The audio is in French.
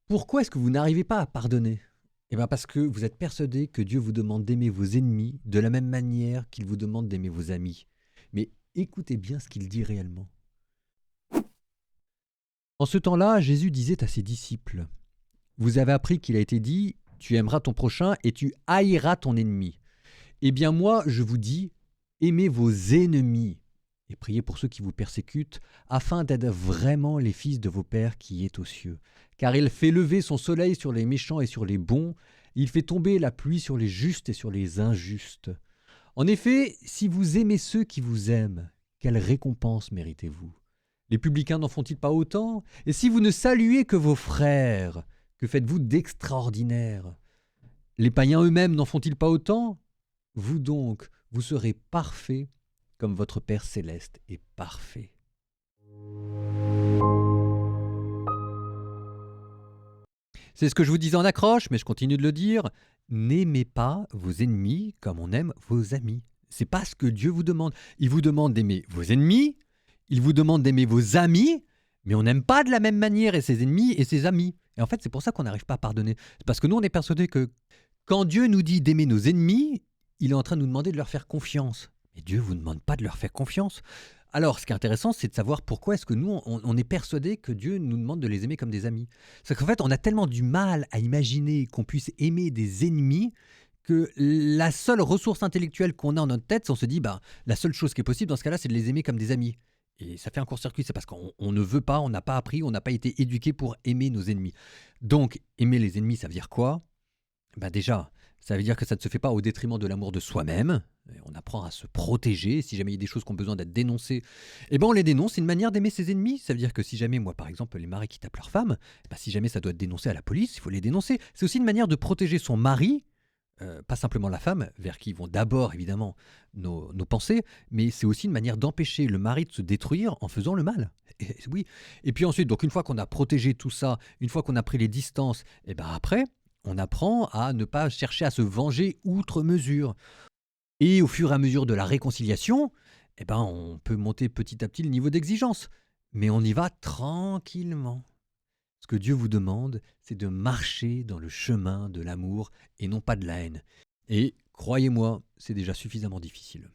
Pourquoi est-ce que vous n'arrivez pas à pardonner? Eh bien parce que vous êtes persuadé que Dieu vous demande d'aimer vos ennemis de la même manière qu'il vous demande d'aimer vos amis. Mais écoutez bien ce qu'il dit réellement. En ce temps-là, Jésus disait à ses disciples, vous avez appris qu'il a été dit, tu aimeras ton prochain et tu haïras ton ennemi. Eh bien moi, je vous dis, aimez vos ennemis et priez pour ceux qui vous persécutent, afin d'être vraiment les fils de vos pères qui est aux cieux. Car il fait lever son soleil sur les méchants et sur les bons, il fait tomber la pluie sur les justes et sur les injustes. En effet, si vous aimez ceux qui vous aiment, quelle récompense méritez-vous? Les publicains n'en font-ils pas autant? Et si vous ne saluez que vos frères, que faites-vous d'extraordinaire? Les païens eux-mêmes n'en font-ils pas autant? Vous donc, vous serez parfaits comme votre Père céleste est parfait. C'est ce que je vous disais en accroche, mais je continue de le dire. N'aimez pas vos ennemis comme on aime vos amis. C'est pas ce que Dieu vous demande. Il vous demande d'aimer vos ennemis, il vous demande d'aimer vos amis, mais on n'aime pas de la même manière et ses ennemis et ses amis. Et en fait, c'est pour ça qu'on n'arrive pas à pardonner. C'est parce que nous, on est persuadé que quand Dieu nous dit d'aimer nos ennemis, il est en train de nous demander de leur faire confiance. Mais Dieu ne vous demande pas de leur faire confiance. Alors, ce qui est intéressant, c'est de savoir pourquoi est-ce que nous, on est persuadé que Dieu nous demande de les aimer comme des amis. C'est qu'en fait, on a tellement du mal à imaginer qu'on puisse aimer des ennemis que la seule ressource intellectuelle qu'on a en notre tête, c'est on se dit, bah, la seule chose qui est possible dans ce cas-là, c'est de les aimer comme des amis. Et ça fait un court-circuit, c'est parce qu'on ne veut pas, on n'a pas appris, on n'a pas été éduqué pour aimer nos ennemis. Donc, aimer les ennemis, ça veut dire quoi? Bah déjà, ça veut dire que ça ne se fait pas au détriment de l'amour de soi-même. On apprend à se protéger. Si jamais il y a des choses qui ont besoin d'être dénoncées, eh ben on les dénonce. C'est une manière d'aimer ses ennemis. Ça veut dire que si jamais, moi par exemple, les maris qui tapent leur femme, bah, si jamais ça doit être dénoncé à la police, il faut les dénoncer. C'est aussi une manière de protéger son mari, pas simplement la femme, vers qui vont d'abord évidemment nos pensées, mais c'est aussi une manière d'empêcher le mari de se détruire en faisant le mal. Et, oui. Et puis ensuite, donc une fois qu'on a protégé tout ça, une fois qu'on a pris les distances, et ben après, on apprend à ne pas chercher à se venger outre mesure. Et au fur et à mesure de la réconciliation, eh ben, on peut monter petit à petit le niveau d'exigence. Mais on y va tranquillement. Ce que Dieu vous demande, c'est de marcher dans le chemin de l'amour et non pas de la haine. Et croyez-moi, c'est déjà suffisamment difficile.